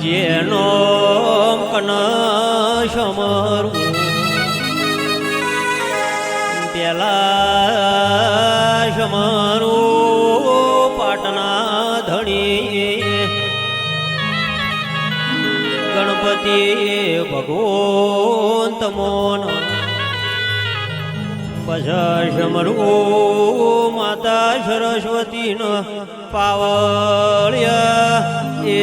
જેનો કનશ અમારું પેલા સમારું પાટના ધણી ગણપતિ ભગવંત મોન પછી સમરું માતા સરસ્વતી ન પાવળ્યા એ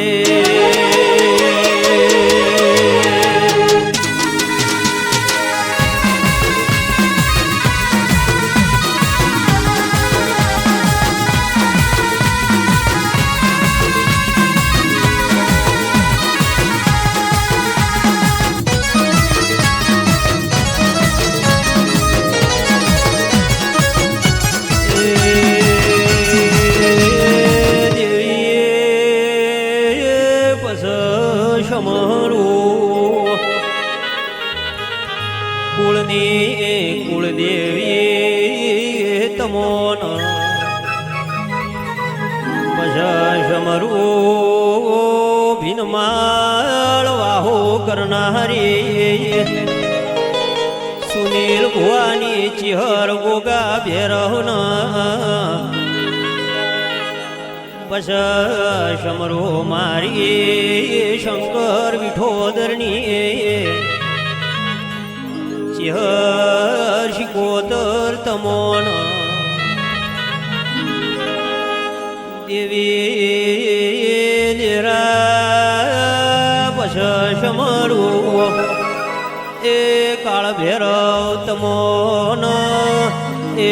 કુળદેવી તમોન સમરું ભીનમાળ વાહો કરનારી સુનીલ ભુવાની ચિહર ગોગા ભેરવના પછ સમરો મારી શંકર વિઠોદરની ચિહર શિકોતર તમોન દેવી દેરા પછ સમરું એ કાળ ભૈરવ તમોન એ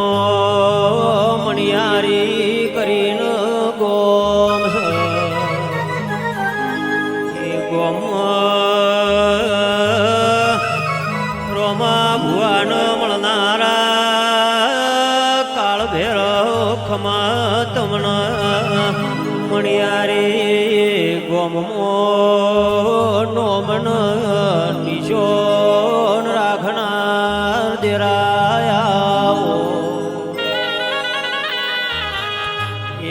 જિલ્લામાં મણિયારી કરીને ગોમ એ ગોમ રોમા ભુવાન મળનારા કાળ ભૈરવ ખમા તમના મણિયારી ગોમો નોમન નિશોન રાખનાર દેરાયા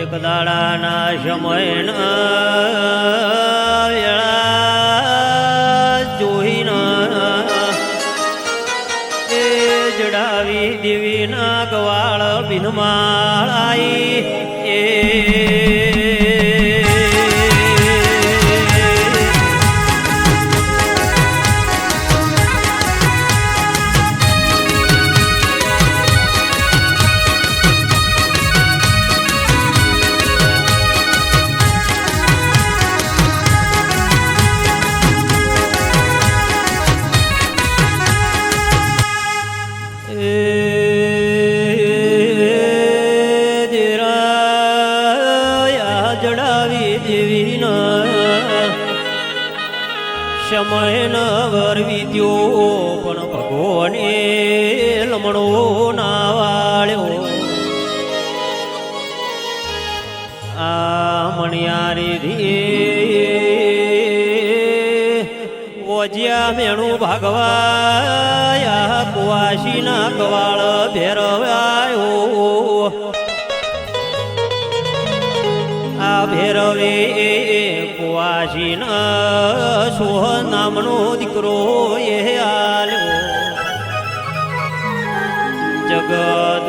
એક દાડાના સમયના વેળા જોઈના એ જડાવી દેવીના ગવાળ બિનમાળ આઈ એ સમય ન વરવીત્યો પણ ભગવાને લમણો ના વાળ્યો આ મણિયારી ધી ઓજ્યા મેણું ભાગવાયા કુવાસીના કવાળ ભેરવાયો આ ભેરવે કુવાસીના સોહ નામનો દીકરો એ આલ્યો જગત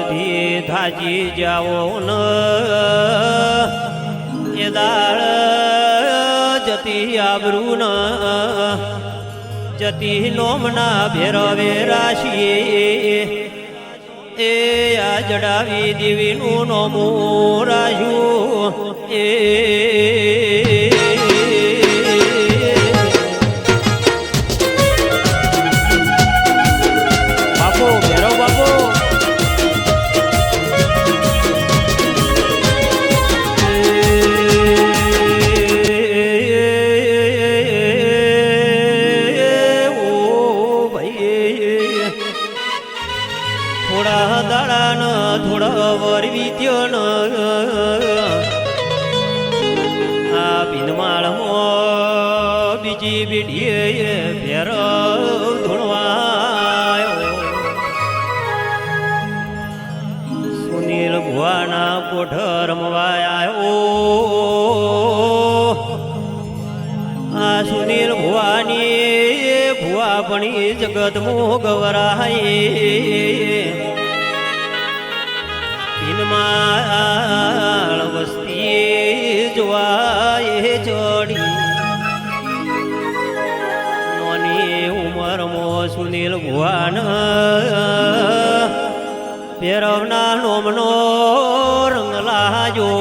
ધી ધાજી જાઓ ન એ દાળ જતી આબરૂ ન જતી નોમના ભેરવે રાશીએ એ આ જડાવી દેવીનું નોમું રાખ્યું એ બીજી બીડીએ ભેર ધૂણવાયો સુનિલ ભુવાના કોઠ રમવાયો આ સુનિલ ભુવાની ભુવા ભણી જગત મોગવરાય પિનમાળ વસ્તી જોવાય ચડી નોની ઉંમરમાં સુનિલ ભુવાન ભેરવના નોમનો રંગ લાજો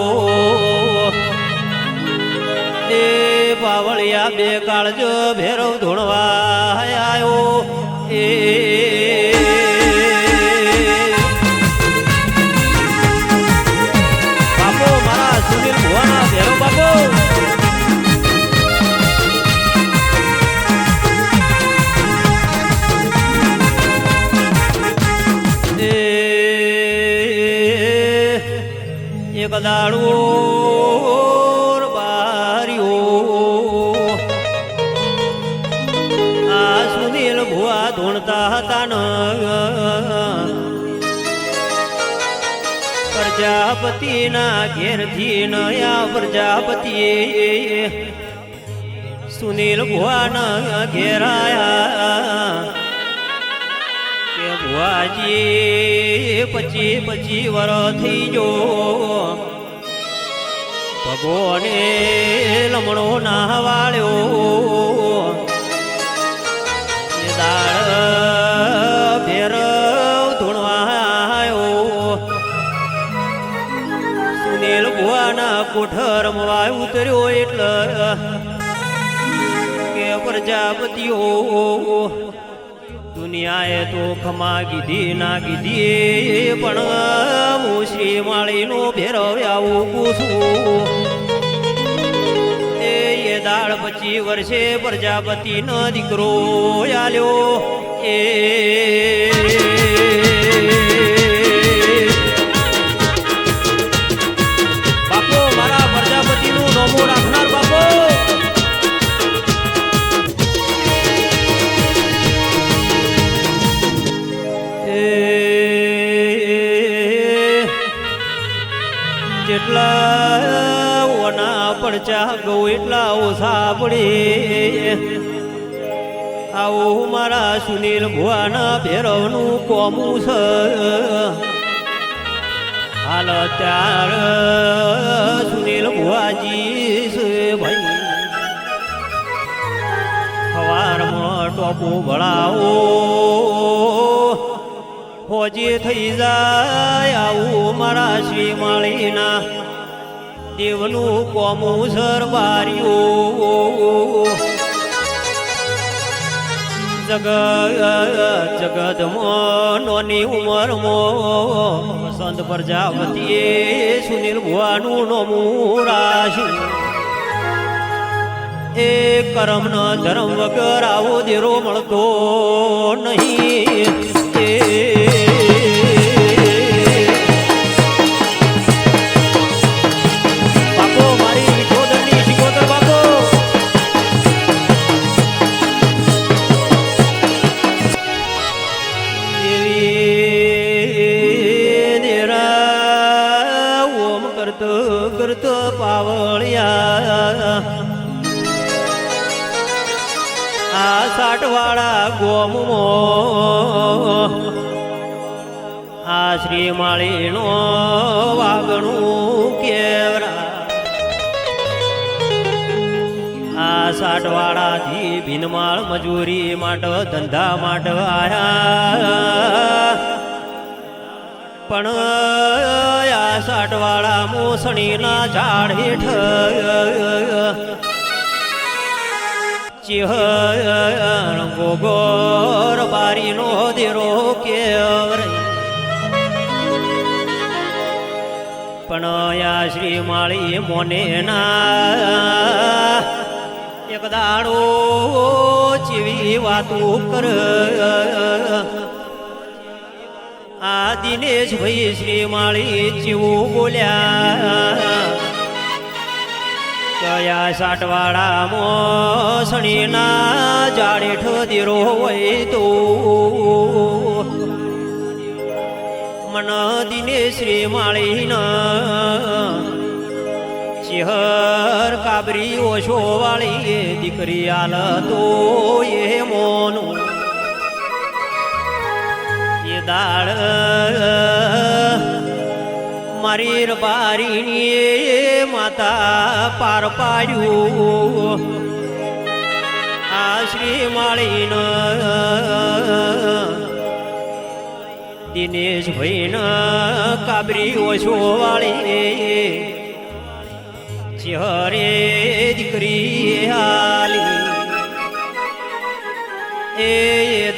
એ પાવળિયા બે કાળજો ભેરવ ધૂણવા આવ્યો એ બાપો મારા સુનિલ ભુવાના ભેરવ બાપો એક દાડું બાર્યો આ સુનિલ ભુવા ધૂણતા હતા ન પ્રજાપતિના ઘેરથી નયા પ્રજાપતિએ સુનિલ ભુવાના ઘેરાયા કે ભુવાજી 25 વર્ષ થઈ જો ભગવાને લમણો ના વાળ્યો એ દાળ ભેરવ ધૂણવાયો સુનિલ ભુવાના કોઠ રમવા ઉતર્યો એટલે કે પ્રજાપતિઓ દુનિયાએ તો ખમા કીધી ના કીધી પણ હું શ્રી માળીનો ભેરવ આવું પૂછું એ દાળ 25 વર્ષે પ્રજાપતિનો દીકરો આલ્યો એ બાપો મારા પ્રજાપતિનું નોમું રાખનાર બાપો જેટલા ઓના પડચા ગૌ એટલા ઓછા પડે આવું મારા સુનિલ ભુવાના ભેરવનું કોમું છે હાલ ત્યાર સુનિલ ભુવાજી છે ભાઈ સવારમાં ટોપું ભળાવો હોજી થઈ જાય આવું મારા શ્રી માળીના દેવનું કોમું સરબાર્યું જગતમાં નોની ઉંમરમાં સંત પ્રજાપતિએ સુનિલ ભુવાનું નોમું રાખ્યું એ કર્મ ધર્મ વગર આવો દેરો મળતો નહીં બાપો મારી વિઠોદરની શિકોતર બાપો દેવી દેરા ઓમ કરતો કરતો પાવળિયા આ સાટવાળા ગોમો આ શ્રી માળીનો વાગણું કેવરા આ સાટવાળાથી ભીનમાળ મજૂરી માટે ધંધા માટે આયા પણ આ સાટવાળા મોસણીના ઝાડ હેઠળ ચિહણ ગોગોર બારીનો દેરો કેવરે પણ આ શ્રી માળી મોને ના એક દાડો ચીવી વાતું કર આ દિનેશ ભાઈ શ્રી માળી ચીવું બોલ્યા ભેરવ્યા સાટવાડા મોસણીના જાડે ઠદીરો હોય તો મન દિને શ્રી માળીના ચિહર કાબરી ઓછો વાળી દીકરી આલ તો એ મોનું એ દાળ મારી બારીની માતા પાર પાડ્યું આ શ્રી માળીન દિનેશ ભાઈન કાબરી ઓછો વાળી ચહેરે દીકરી હાલી એ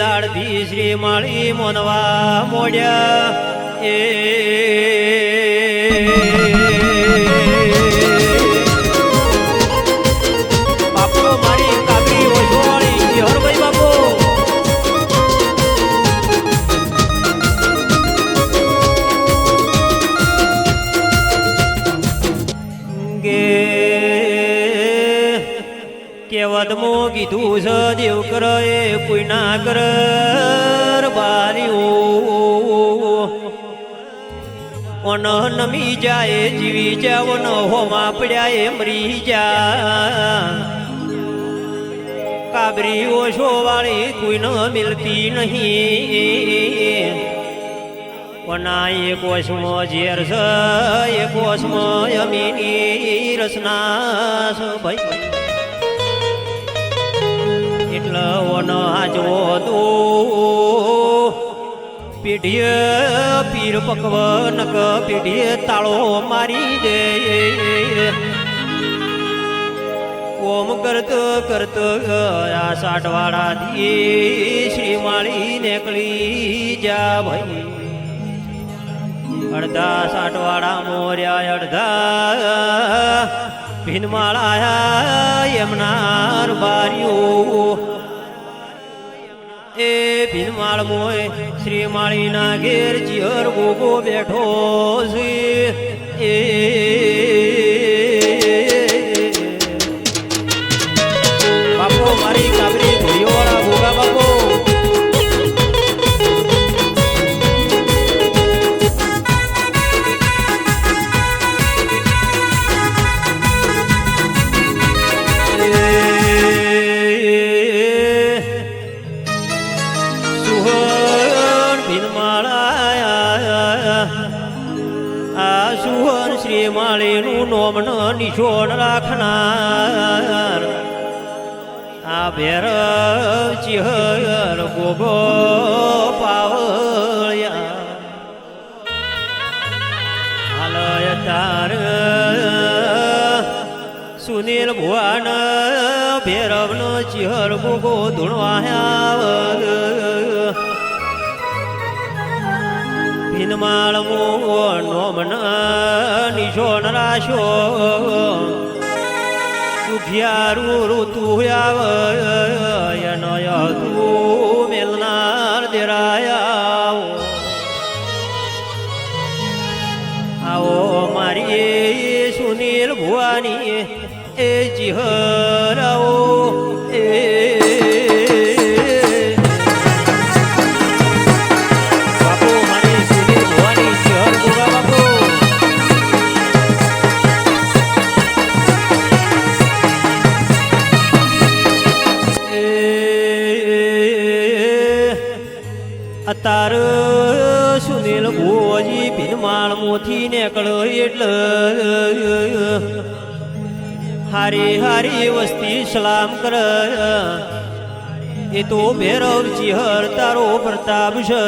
દાડથી શ્રી માળી મોનવા મોડ્યા એ બાપુ મારી કાબરી ઓછો વાળી ચહેરભાઈ બાપુ કેવત મો કીધું છે દેવ કરે કોઈ ના કર બારીઓ ઓન નમી જાય જીવી જાવ ન હોમાં પડ્યા એ મરી જા કાબરી ઓછો વાળી કોઈ ન મિલતી નહીં કોના એ કોશમો ઝેર છે એ કોશમો અમીની રસના છે ભાઈ એટલે ઓનો હાજવો તો પેઢીએ પીર પકવનક પેઢીએ તાળો મારી દે ઓમ કરત કરત આ સાટવાડાથી શ્રી માળી નીકળી જા ભાઈ અડધા સાટવાડા મોર્યા અડધા ભીનમાળાયા એમનાર બારીઓ એ ભીનમાળ મોય શ્રી માળીના ઘેર ચિહર ગોગો બેઠો છે એ બાપો મારી કાબરી ઘોડીઓવાળા ગોગા બાપો શ્રી માળીનું નોમન નિશોન રાખનાર આ ભેરવ ચિહર ગોગો પાવળિયા હાલય તાર સુનિલ ભુવાન ભેરવનો ચિહર ગોગો ધૂણવાયા ભીનમાળ નોમન નિશોન રાશો સુખિયારું ઋતુ નય તું મેલનાર દેરાયા આવો મારી સુનિલ ભુવાની એ ચિહરાઓ એ અતાર સુનિલ ભુવજી ભીનમાળ મોથી નીકળો એટલે હારી હારી વસ્તી સલામ કર એ તો ભેરવ ચિહર તારો પ્રતાપ છે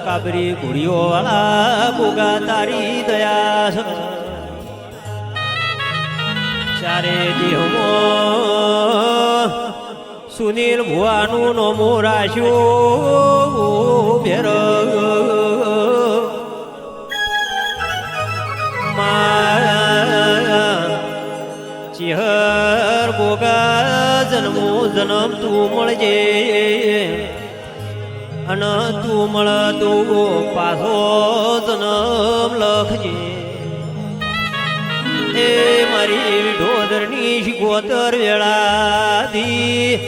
કાબરી ઘોડીઓ વાળા ગોગા તારી દયા છે ચારે દેહમાં સુનિલ ભુવાનું નોમો રાખ્યો ભેરવ ચિહર ગોગા જન્મો જન્મ તું મળજે અને તું મળ તો પાછો જન્મ લખજે એ મારી વિઠોદરની શિકોતર વેળાધી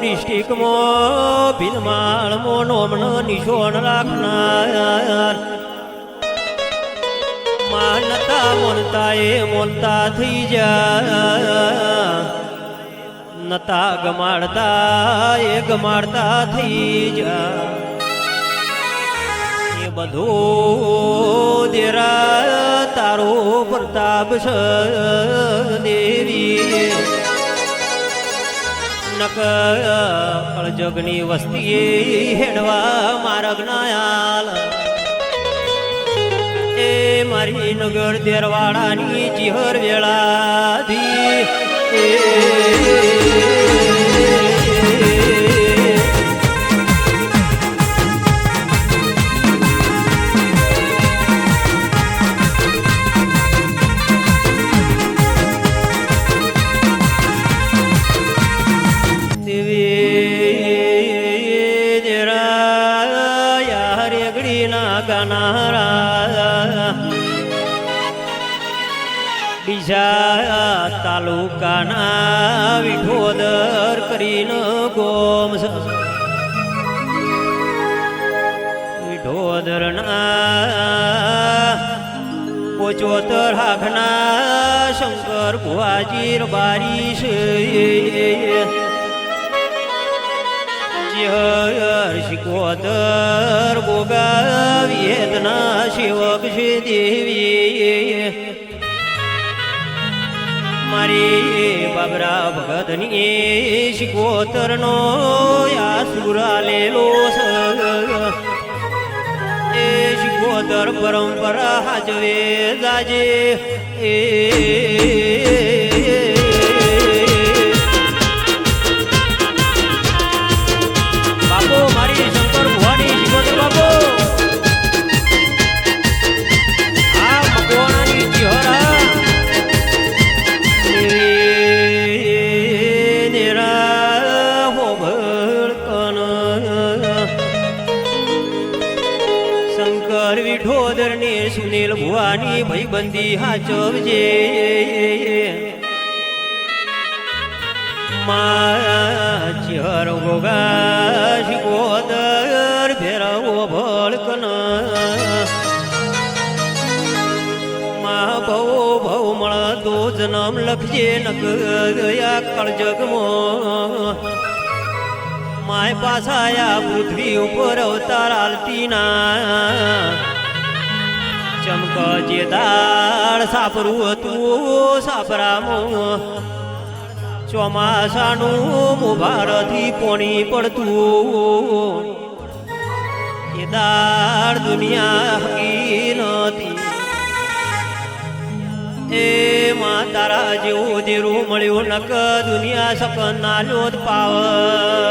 ડિસ્ટ્રિક્ટમાં ભીલમાળમાં નોમનો નિશોન રાખનાર માનતા મોનતા એ મોનતા થઈ જા નતા ગમાડતા એ ગમાડતા થઈ જા એ બધું દેરા તારો પ્રતાપ છે દેવી નકળ જગની વસ્તીએ હેડવા માર્ગ નાયાલ એ મારી નગર દેરવાડાની ચિહર વેળાધી બીજા તાલુકાના વિઠોદર કરીને ગોમ વિઠોદરના પોચોતર હાખના શંકર ભુવાજી બારી છે શિકોતર ગોગા વેદના સેવક છે દેવી મારી બાબરા ભગતની શિકોતરનો આસુરા લેલો એ શિકોતર પરંપરા હાજવે જાજે એ બાપો મારી શંકર ભુવાની શિકોતર બાપો આ મકવાણાની ચિહરા શંકર વિઠોદર ને સુનિલ ભુવાની ભાઈબંધી હાચવજે માચર ગોગા શિકોતર ભેરવો ભળકન મા ભવ ભવ મળતો જન્મ લખજે નક ગયા કળજગમાં માય પાછાયા પૃથ્વી ઉપર અવતાર આલતીના ચમક જે દાળ સાપરું હતું સાપરામાં ચોમાસાનું મુભારથી પોણી પડતું એ દાળ દુનિયા હકી નતી એ માં તારા જેવો દેરું મળ્યો નક દુનિયા સકન નાલ્યો પાવ